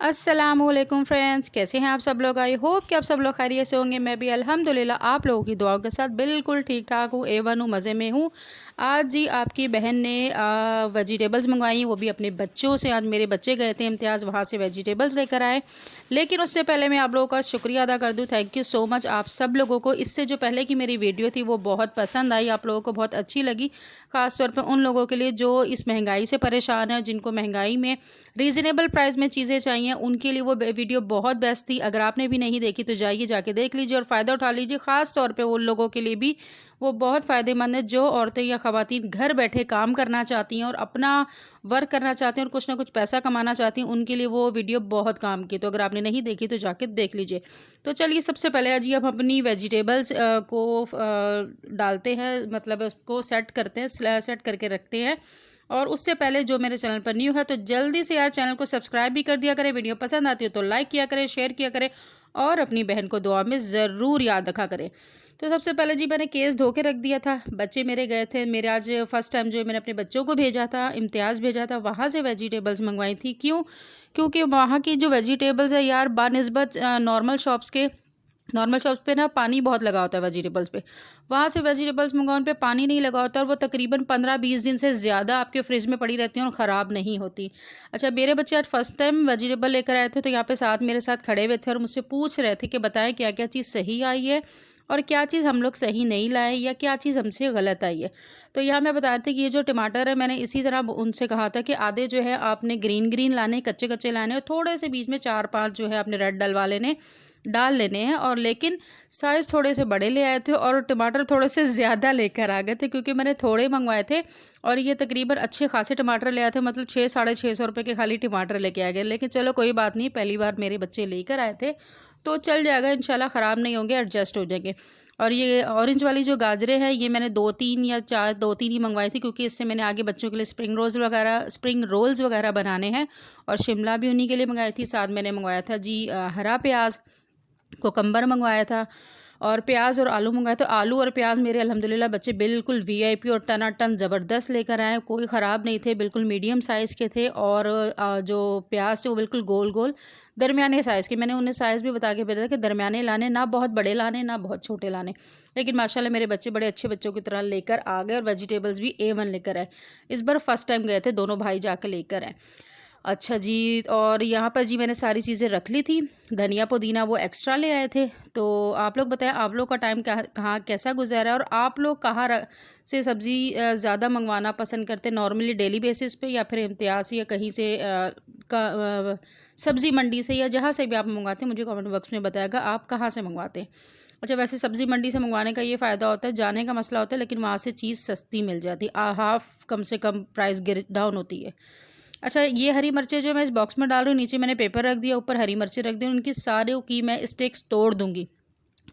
अस्सलामुअलैकुम फ्रेंड्स, कैसे हैं आप सब लोग। आई होप कि आप सब लोग खैरियत से होंगे। मैं भी अल्हम्दुलिल्लाह आप लोगों की दुआओं के साथ बिल्कुल ठीक ठाक हूँ, A1 हूँ, मज़े में हूँ। आज जी आपकी बहन ने वेजिटेबल्स मंगवाई, वो भी अपने बच्चों से। आज मेरे बच्चे गए थे इम्तियाज़, वहाँ से वेजिटेबल्स लेकर आए। लेकिन उससे पहले मैं आप लोगों का शुक्रिया अदा कर दूँ। थैंक यू सो मच आप सब लोगों को। इससे जो पहले की मेरी वीडियो थी वो बहुत पसंद आई, आप लोगों को बहुत अच्छी लगी। ख़ास तौर पर उन लोगों के लिए जो इस महंगाई से परेशान है, जिनको महंगाई में रीज़नेबल प्राइस में चीज़ें चाहिए, उनके लिए वो वीडियो बहुत बेस्ट थी। अगर आपने भी नहीं देखी तो जाइए, जाके देख लीजिए और फ़ायदा उठा लीजिए। ख़ास तौर पे उन लोगों के लिए भी वो बहुत फ़ायदेमंद है जो औरतें या ख़वातीन घर बैठे काम करना चाहती हैं और अपना वर्क करना चाहती हैं और कुछ ना कुछ पैसा कमाना चाहती हैं। उनके लिए वो वीडियो बहुत काम की। तो अगर आपने नहीं देखी तो जाके देख लीजिए। तो चलिए, सबसे पहले आज हम अपनी वेजिटेबल्स को डालते हैं, मतलब उसको सेट करते हैं, सेट करके रखते हैं। और उससे पहले जो मेरे चैनल पर न्यू है तो जल्दी से यार चैनल को सब्सक्राइब भी कर दिया करें। वीडियो पसंद आती हो तो लाइक किया करें, शेयर किया करें और अपनी बहन को दुआ में ज़रूर याद रखा करें। तो सबसे पहले जी मैंने केस धो के रख दिया था। बच्चे मेरे गए थे, मेरे आज फर्स्ट टाइम जो है मैंने अपने बच्चों को भेजा था, इम्तियाज़ भेजा था, वहाँ से वेजिटेबल्स मंगवाई थी। क्यों? क्योंकि वहाँ की जो वेजिटेबल्स है यार, बानिस्बत नॉर्मल शॉप्स पे ना पानी बहुत लगा होता है वेजिटेबल्स पे। वहाँ से वेजिटेबल्स मंगाओ, उन पे पानी नहीं लगा होता और वो तकरीबन 15-20 दिन से ज़्यादा आपके फ्रिज में पड़ी रहती हैं और ख़राब नहीं होती। अच्छा, मेरे बच्चे आज फर्स्ट टाइम वेजिटेबल लेकर आए थे, तो यहाँ पे मेरे साथ खड़े हुए थे और मुझसे पूछ रहे थे कि बताएं क्या क्या चीज़ सही आई है और क्या चीज़ हम लोग सही नहीं लाए या क्या चीज़ हमसे गलत आई है। तो यहाँ मैं बता रही थी कि ये जो टमाटर है, मैंने इसी तरह उनसे कहा था कि आधे जो है आपने ग्रीन ग्रीन लाने, कच्चे कच्चे लाने और थोड़े से बीच में 4-5 जो है आपने रेड डलवा लेने, डाल लेने हैं। और लेकिन साइज़ थोड़े से बड़े ले आए थे और टमाटर थोड़े से ज़्यादा लेकर आ गए थे, क्योंकि मैंने थोड़े मंगवाए थे और ये तकरीबन अच्छे खासे टमाटर ले आए थे। मतलब 600-650 रुपये के खाली टमाटर लेके आ गए। लेकिन चलो कोई बात नहीं, पहली बार मेरे बच्चे लेकर आए थे तो चल जाएगा इंशाल्लाह, ख़राब नहीं होंगे, एडजस्ट हो जाएंगे। और ये ऑरेंज वाली जो गाजरें हैं, ये मैंने 2-3 या 4, 2-3 ही मंगवाई थी, क्योंकि इससे मैंने आगे बच्चों के लिए स्प्रिंग रोल्स वगैरह बनाने हैं। और शिमला भी उन्हीं के लिए मंगाई थी। साथ मैंने मंगवाया था जी हरा प्याज, कोकम्बर मंगवाया था और प्याज और आलू मंगवाया। तो आलू और प्याज मेरे अल्हम्दुलिल्लाह बच्चे बिल्कुल वीआईपी और टनाटन ज़बरदस्त लेकर आए। कोई ख़राब नहीं थे, बिल्कुल मीडियम साइज़ के थे। और जो प्याज थे वो बिल्कुल गोल गोल दरमियाने साइज़ के। मैंने उन्हें साइज़ भी बता के भेजा था कि दरमियाने लाने, ना बहुत बड़े लाने ना बहुत छोटे लाने। लेकिन माशाल्लाह मेरे बच्चे बड़े अच्छे बच्चों की तरह लेकर आ गए और वेजिटेबल्स भी A1 लेकर आए। इस बार फर्स्ट टाइम गए थे, दोनों भाई जाकर लेकर आए। अच्छा जी, और यहाँ पर जी मैंने सारी चीज़ें रख ली थी। धनिया पुदीना वो एक्स्ट्रा ले आए थे। तो आप लोग बताएं, आप लोग का टाइम कहाँ कैसा गुजरा है और आप लोग कहाँ से सब्ज़ी ज़्यादा मंगवाना पसंद करते हैं, नॉर्मली डेली बेसिस पे या फिर इम्तियाज़ या कहीं से सब्ज़ी मंडी से, या जहाँ से भी आप मंगवाते हैं मुझे कमेंट बॉक्स में बताएगा आप कहाँ से मंगवाते हैं। अच्छा, वैसे सब्ज़ी मंडी से मंगवाने का ये फ़ायदा होता है, जाने का मसला होता है, लेकिन वहाँ से चीज़ सस्ती मिल जाती है, हाफ़ कम से कम प्राइस गिर डाउन होती है। अच्छा, ये हरी मिर्चें जो मैं इस बॉक्स में डाल रही हूँ, नीचे मैंने पेपर रख दिया, ऊपर हरी मिर्चें रख दी, उनकी सारे की मैं स्टिक्स तोड़ दूँगी।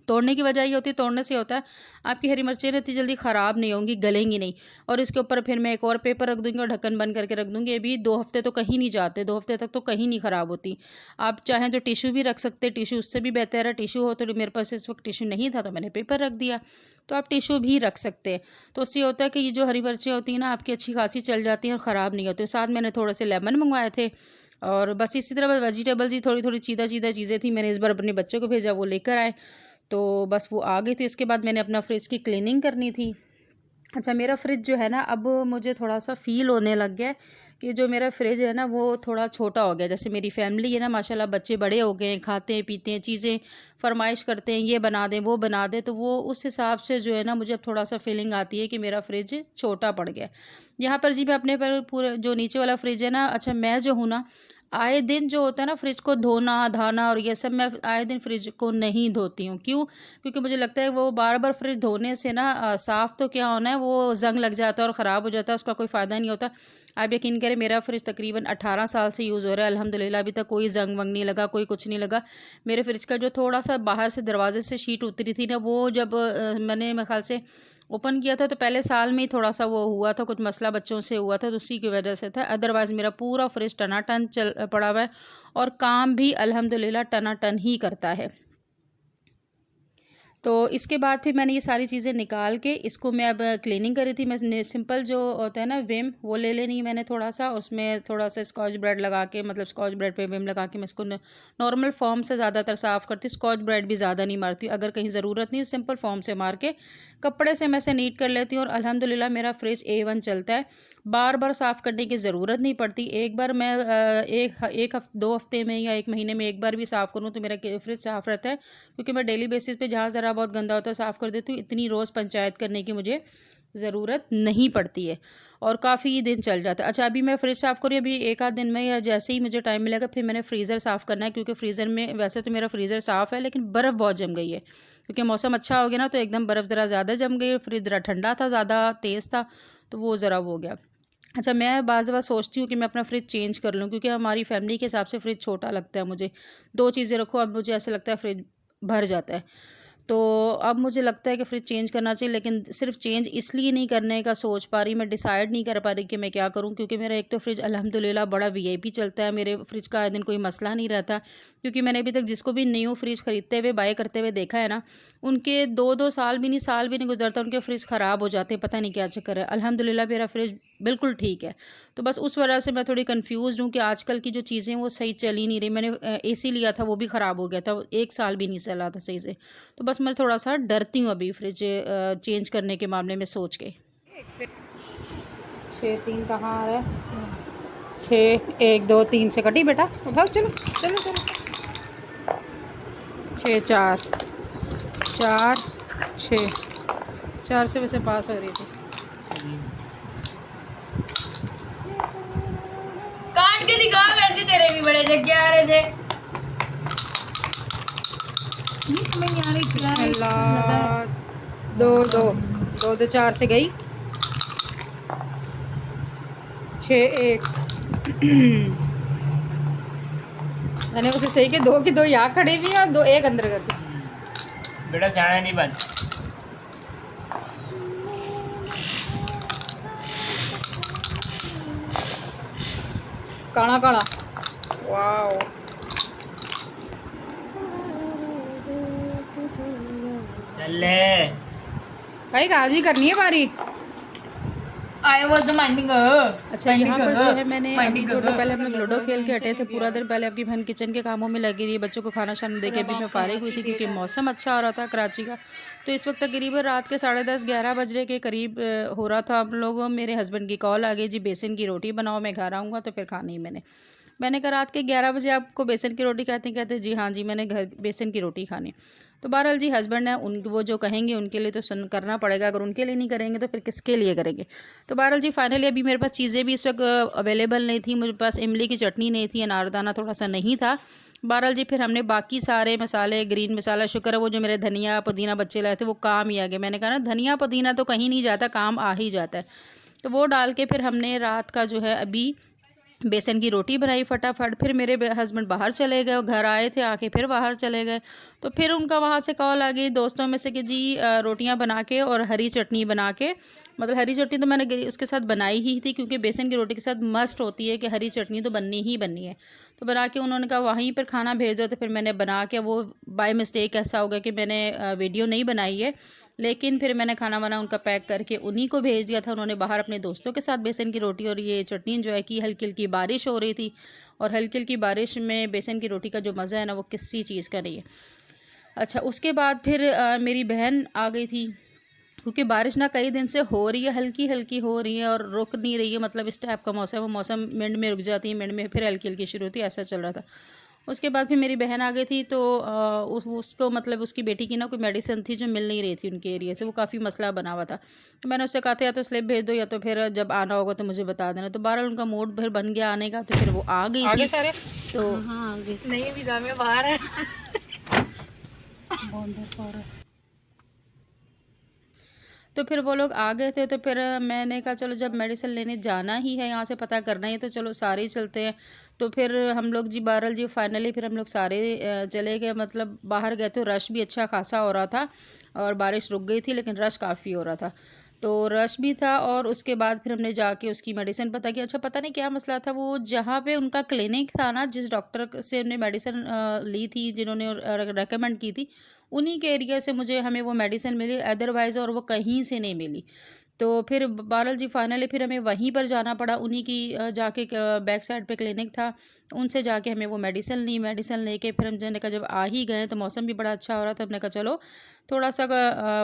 तोड़ने की वजह ये होती है, तोड़ने से होता है आपकी हरी मिर्चें ना इतनी जल्दी ख़राब नहीं होंगी, गलेंगी नहीं। और इसके ऊपर फिर मैं एक और पेपर रख दूँगी और ढक्कन बंद करके रख दूँगी। ये भी 2 हफ़्ते तो कहीं नहीं जाते, 2 हफ़्ते तक तो कहीं नहीं ख़राब होती। आप चाहें तो टिश्यू भी रख सकते हैं, टिश्यू उससे भी बेहतर है। टिश्यू हो तो, मेरे पास इस वक्त टिश्यू नहीं था तो मैंने पेपर रख दिया। तो आप टिश्यू भी रख सकते हैं। तो उससे होता है कि ये जो हरी मिर्चें होती हैं ना आपकी अच्छी खासी चल जाती हैं और ख़राब नहीं होती। साथ मैंने थोड़े से लेमन मंगवाए थे। और बस इसी तरह वेजिटेबल्स ही थोड़ी थोड़ी चीदा चीदा चीज़ें थी, मैंने इस बार अपने बच्चों को भेजा, वो लेकर आए। तो बस वो आ गई थी। इसके बाद मैंने अपना फ्रिज की क्लीनिंग करनी थी। अच्छा, मेरा फ्रिज जो है ना, अब मुझे थोड़ा सा फ़ील होने लग गया है कि जो मेरा फ्रिज है ना वो थोड़ा छोटा हो गया। जैसे मेरी फैमिली है ना, माशाल्लाह बच्चे बड़े हो गए हैं, खाते हैं पीते हैं, चीज़ें फरमाइश करते हैं, ये बना दें वो बना दें, तो वो उस हिसाब से जो है ना मुझे अब थोड़ा सा फीलिंग आती है कि मेरा फ्रिज छोटा पड़ गया है। यहाँ पर जी मैं अपने पर पूरे जो नीचे वाला फ्रिज है ना, अच्छा मैं जो हूँ ना, आए दिन जो होता है ना फ्रिज को धोना धाना और ये सब, मैं आए दिन फ्रिज को नहीं धोती हूँ। क्यों? क्योंकि मुझे लगता है वो बार बार फ्रिज धोने से ना साफ़ तो क्या होना है, वो जंग लग जाता है और ख़राब हो जाता है, उसका कोई फ़ायदा नहीं होता। आप यकीन करें, मेरा फ्रिज तकरीबन 18 साल से यूज़ हो रहा है अल्हम्दुलिल्लाह, अभी तक कोई जंग वंग नहीं लगा, कोई कुछ नहीं लगा। मेरे फ्रिज का जो थोड़ा सा बाहर से दरवाजे से शीट उतरी थी ना, वो जब मैंने मेरे ख्याल से ओपन किया था तो पहले साल में ही थोड़ा सा वो हुआ था, कुछ मसला बच्चों से हुआ था, तो उसी की वजह से था। अदरवाइज़ मेरा पूरा फ्रिज टनाटन चल पड़ा हुआ है और काम भी अल्हम्दुलिल्लाह टनाटन ही करता है। तो इसके बाद फिर मैंने ये सारी चीज़ें निकाल के इसको मैं अब क्लीनिंग कर रही थी। मैं सिंपल जो होता है ना विम, वो ले लेनी है मैंने थोड़ा सा, उसमें थोड़ा सा स्कॉच ब्राइट लगा के, मतलब स्कॉच ब्राइट पे विम लगा के मैं इसको नॉर्मल फॉर्म से ज़्यादातर साफ़ करती हूँ। स्कॉच ब्राइट भी ज़्यादा नहीं मारती, अगर कहीं ज़रूरत नहीं सिंपल फॉर्म से मार के कपड़े से मैं इसे नीट कर लेती हूँ। और अल्हम्दुलिल्लाह मेरा फ्रिज A1 चलता है, बार बार साफ़ करने की ज़रूरत नहीं पड़ती। एक बार मैं एक 2 हफ्ते में या 1 महीने में एक बार भी साफ़ करूँ तो मेरा फ्रिज साफ़ रहता है, क्योंकि मैं डेली बेसिस पे जहाँ ज़रा बहुत गंदा होता है साफ़ कर देती हूँ। इतनी रोज़ पंचायत करने की मुझे ज़रूरत नहीं पड़ती है और काफ़ी दिन चल जाता है। अच्छा, अभी मैं फ्रिज साफ़ करूँ, अभी एक आध दिन में या जैसे ही मुझे टाइम मिलेगा फिर मैंने फ्रीज़र साफ़ करना है, क्योंकि फ्रीज़र में वैसे तो मेरा फ्रीज़र साफ़ है लेकिन बर्फ़ बहुत जम गई है, क्योंकि मौसम अच्छा हो गया ना तो एकदम बर्फ़ ज़रा ज़्यादा जम गई। फ्रिज ज़रा ठंडा था, ज़्यादा तेज़ था, तो वो ज़रा वो हो गया। अच्छा, मैं बाज़ दफ़ा सोचती हूँ कि मैं अपना फ्रिज चेंज कर लूँ, क्योंकि हमारी फैमिली के हिसाब से फ्रिज छोटा लगता है मुझे। 2 चीज़ें रखो, अब मुझे ऐसा लगता है फ्रिज भर जाता है। तो अब मुझे लगता है कि फ्रिज चेंज करना चाहिए, लेकिन सिर्फ चेंज इसलिए नहीं करने का सोच पा रही, मैं डिसाइड नहीं कर पा रही कि मैं क्या करूँ, क्योंकि मेरा एक तो फ्रिज अल्हम्दुलिल्लाह बड़ा वीआईपी चलता है, मेरे फ्रिज का आए दिन कोई मसला नहीं रहता। क्योंकि मैंने अभी तक जिसको भी न्यू फ्रिज खरीदते हुए बाय करते हुए देखा है ना, उनके 2-2 साल भी नहीं, साल भी नहीं गुजरता उनके फ्रिज ख़राब हो जाते हैं, पता नहीं क्या चक्कर है। अल्हम्दुलिल्लाह मेरा फ्रिज बिल्कुल ठीक है। तो बस उस वजह से मैं थोड़ी कन्फ्यूज़्ड हूँ कि आजकल की जो चीज़ें वो सही चल ही नहीं रही। मैंने एसी लिया था, वो भी ख़राब हो गया था, 1 साल भी नहीं चला था सही से। तो बस मैं थोड़ा सा डरती हूँ अभी फ्रिज चेंज करने के मामले में सोच के। 6-3 कहाँ आ रहा है? 6-1-2-3 से कटी बेटा, उठाओ, चलो चलो चलो। 6-4 4-6 4 से वैसे पास हो रही थी। काट के दिखा, वैसे तेरे भी बड़े जग्गे आ रहे थे। बिस्मिल्लाह। 2-2 4 से गई। 6-1 मैंने उसे सही के 2 की 2 यहाँ खड़ी हुई और 2 एक अंदर कर दी। बेटा सियाना नहीं बन। काला काला, वाओ। चल ले भाई काजी करनी है बारी। I was minding. अच्छा, यहाँ पर जो है मैंने अभी थोड़ा पहले हम लोग लूडो खेल के हटे थे, पूरा दिन पहले अपनी बहन किचन के कामों में लगी रही, बच्चों को खाना शाना दे के अभी मैं फारिग हुई थी, क्योंकि मौसम अच्छा हो रहा था कराची का। तो इस वक्त तकरीबन रात के 10:30-11 बजे के करीब हो रहा था। हम लोग, मेरे हस्बैंड की कॉल आ गई, जी बेसन की रोटी बनाओ, मैं घर आऊँगा तो फिर खानी ही मैंने कहा रात के 11 बजे आपको बेसन की रोटी कहते जी हाँ जी, मैंने घर बेसन की रोटी खानी। तो बहरहाल जी हस्बैंड है, उन वो जो कहेंगे उनके लिए तो सुन करना पड़ेगा, अगर उनके लिए नहीं करेंगे तो फिर किसके लिए करेंगे। तो बहरहाल जी फाइनली अभी मेरे पास चीज़ें भी इस वक्त अवेलेबल नहीं थी, मुझे पास इमली की चटनी नहीं थी, अनारदाना थोड़ा सा नहीं था। बहरहाल जी फिर हमने बाकी सारे मसाले, ग्रीन मसाला, शुक्र है वो जो मेरे धनिया पुदीना बच्चे लाए थे वो काम ही आ गए। मैंने कहा ना धनिया पुदीना तो कहीं नहीं जाता, काम आ ही जाता है। तो वो डाल के फिर हमने रात का जो है अभी बेसन की रोटी बनाई फटाफट। फिर मेरे हस्बैंड बाहर चले गए, घर आए थे, आके फिर बाहर चले गए। तो फिर उनका वहाँ से कॉल आ गई दोस्तों में से कि जी रोटियां बना के और हरी चटनी बना के, मतलब हरी चटनी तो मैंने उसके साथ बनाई ही थी, क्योंकि बेसन की रोटी के साथ मस्ट होती है कि हरी चटनी तो बननी ही बननी है। तो बना के उन्होंने कहा वहीं पर खाना भेज दो, तो फिर मैंने बना के, वो बाय मिस्टेक ऐसा हो गया कि मैंने वीडियो नहीं बनाई है, लेकिन फिर मैंने खाना वाना उनका पैक करके उन्हीं को भेज दिया था। उन्होंने बाहर अपने दोस्तों के साथ बेसन की रोटी और ये चटनी एंजॉय की। हल्की हल्की बारिश हो रही थी, और हल्की हल्की बारिश में बेसन की रोटी का जो मज़ा है ना, वो किसी चीज़ का नहीं है। अच्छा, उसके बाद फिर मेरी बहन आ गई थी, क्योंकि बारिश ना कई दिन से हो रही है, हल्की हल्की हो रही है और रुक नहीं रही है। मतलब इस टाइप का मौसम, वो मौसम मिनट में रुक जाती है, मिनट में फिर हल्की हल्की शुरू होती है, ऐसा चल रहा था। उसके बाद फिर मेरी बहन आ गई थी, तो उसको, मतलब उसकी बेटी की ना कोई मेडिसिन थी जो मिल नहीं रही थी उनके एरिया से, वो काफ़ी मसला बना हुआ था। तो मैंने उससे कहा था या तो स्लिप भेज दो या तो फिर जब आना होगा तो मुझे बता देना। तो बहरहाल उनका मूड फिर बन गया आने का, तो फिर वो आ गई थी। सारे तो हाँ नहीं, वीज़ा में बाहर है। तो फिर वो लोग आ गए थे, तो फिर मैंने कहा चलो जब मेडिसिन लेने जाना ही है, यहाँ से पता करना ही है, तो चलो सारे ही चलते हैं। तो फिर हम लोग जी बहरहाल जी फाइनली फिर हम लोग सारे चले गए। मतलब बाहर गए तो रश भी अच्छा खासा हो रहा था, और बारिश रुक गई थी लेकिन रश काफ़ी हो रहा था। तो रश भी था। और उसके बाद फिर हमने जाके उसकी मेडिसिन पता किया। अच्छा पता नहीं क्या मसला था, वो जहाँ पे उनका क्लिनिक था ना, जिस डॉक्टर से हमने मेडिसिन ली थी, जिन्होंने रेकमेंड की थी, उन्हीं के एरिया से हमें वो मेडिसिन मिली, अदरवाइज़ और वो कहीं से नहीं मिली। तो फिर बहरहाल जी फाइनली फिर हमें वहीं पर जाना पड़ा, उन्हीं की जाके बैक साइड पे क्लिनिक था, उनसे जाके हमें वो मेडिसिन ली। मेडिसिन लेके फिर हमने कहा जब आ ही गए तो मौसम भी बड़ा अच्छा हो रहा था, हमने कहा चलो थोड़ा सा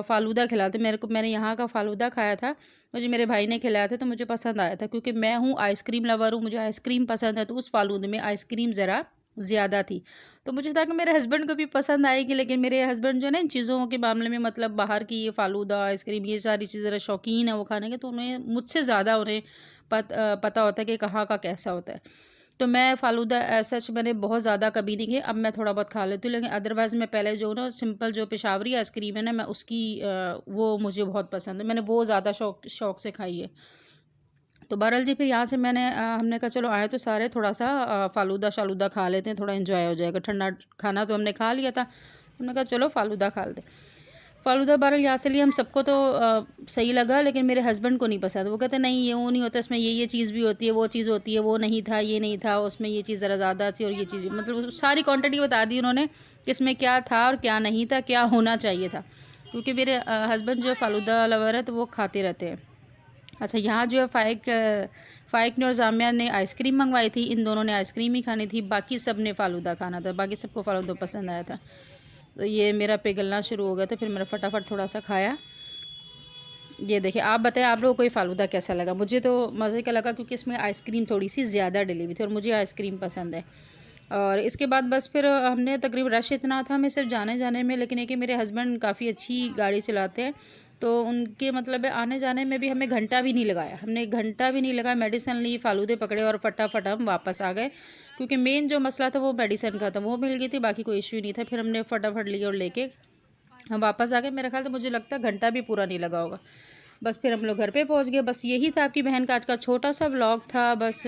फ़ालूदा खिलाते। मैंने यहाँ का फ़ालूदा खाया था, मुझे मेरे भाई ने खिलाया था, तो मुझे पसंद आया था, क्योंकि मैं हूँ आइसक्रीम लवर हूँ, मुझे आइसक्रीम पसंद है। तो उस फ़ालूदे में आइसक्रीम ज़रा ज़्यादा थी, तो मुझे था कि मेरे हस्बैंड को भी पसंद आएगी। लेकिन मेरे हस्बैंड जो है ना इन चीज़ों के मामले में, मतलब बाहर की ये फ़ालूदा आइसक्रीम ये सारी चीज़ें ज़रा शौकीन है वो खाने के, तो उन्हें मुझसे ज़्यादा उन्हें पता होता है कि कहाँ का कैसा होता है। तो मैं फ़ालूदा सच मैंने बहुत ज़्यादा कभी नहीं किया, अब मैं थोड़ा बहुत खा लेती हूँ, लेकिन अदरवाइज़ मैं पहले जो ना सिंपल जो पेशावरी आइसक्रीम है ना, मैं उसकी वो मुझे बहुत पसंद है, मैंने वो ज़्यादा शौक़ से खाई है। तो बहरहाल जी फिर यहाँ से हमने कहा चलो आए तो सारे थोड़ा सा फ़ालूदा शालूदा खा लेते हैं, थोड़ा एंजॉय हो जाएगा। ठंडा खाना तो हमने खा लिया था, हमने कहा चलो फ़ालूदा खा लेते। फ़ालूदा बहरहाल यहाँ से लिए हम सबको, तो सही लगा, लेकिन मेरे हस्बैंड को नहीं पसंद। वो कहते नहीं ये वो नहीं होता, इसमें ये चीज़ भी होती है, वो चीज़ होती है, वो नहीं था, ये नहीं था, उसमें ये चीज़ ज़रा ज़्यादा थी और ये चीज़, मतलब सारी क्वान्टिटी बता दी उन्होंने कि इसमें क्या था और क्या नहीं था, क्या होना चाहिए था। क्योंकि मेरे हस्बैंड जो है फ़ालूदा लवर है, तो वो खाते रहते हैं। अच्छा यहाँ जो है फ़ाइक ने और जामिया ने आइसक्रीम मंगवाई थी, इन दोनों ने आइसक्रीम ही खानी थी, बाकी सब ने फ़ालूदा खाना था, बाकी सबको फ़ालूदा पसंद आया था। तो ये मेरा पिघलना शुरू हो गया था, फिर मैंने फटाफट थोड़ा सा खाया। ये देखिए, आप बताएं आप लोगों को ये फ़ालूदा कैसा लगा? मुझे तो मज़े का लगा, क्योंकि इसमें आइसक्रीम थोड़ी सी ज़्यादा डली हुई थी और मुझे आइसक्रीम पसंद है। और इसके बाद बस फिर हमने तकरीबन रश इतना था हमें सिर्फ जाने जाने में, लेकिन एक मेरे हस्बैंड काफ़ी अच्छी गाड़ी चलाते हैं, तो उनके मतलब है आने जाने में भी हमें घंटा भी नहीं लगाया, हमने घंटा भी नहीं लगाया। मेडिसिन ली, फ़ालूदे पकड़े और फटाफट हम वापस आ गए, क्योंकि मेन जो मसला था वो मेडिसिन का था, वो मिल गई थी, बाकी कोई इशू नहीं था। फिर हमने फटाफट लिए और लेके हम वापस आ गए। मेरा ख्याल तो मुझे लगता है घंटा भी पूरा नहीं लगा होगा। बस फिर हम लोग घर पे पहुंच गए। बस यही था आपकी बहन का आज का छोटा सा व्लॉग था। बस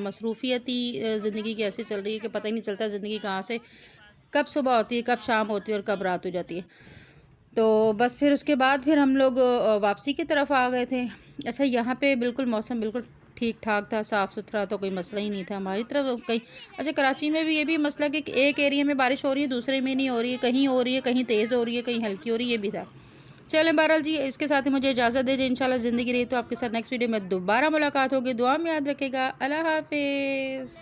मसरूफ़ियती ज़िंदगी की ऐसी चल रही है कि पता ही नहीं चलता ज़िंदगी कहाँ से कब सुबह होती है, कब शाम होती है और कब रात हो जाती है। तो बस फिर उसके बाद फिर हम लोग वापसी की तरफ आ गए थे। अच्छा यहाँ पे बिल्कुल मौसम बिल्कुल ठीक ठाक था, साफ़ सुथरा, तो कोई मसला ही नहीं था हमारी तरफ कहीं। अच्छा कराची में भी ये भी मसला कि एक एरिया में बारिश हो रही है, दूसरे में नहीं हो रही है, कहीं हो रही है, कहीं तेज़ हो रही है, कहीं हल्की हो रही है, ये भी था। चलें बहरहाल जी, इसके साथ ही मुझे इजाज़त दीजिए। इंशाल्लाह ज़िंदगी रही तो आपके साथ नेक्स्ट वीडियो में दोबारा मुलाकात होगी। दुआ में याद रखेगा। अल्लाह हाफ़िज़।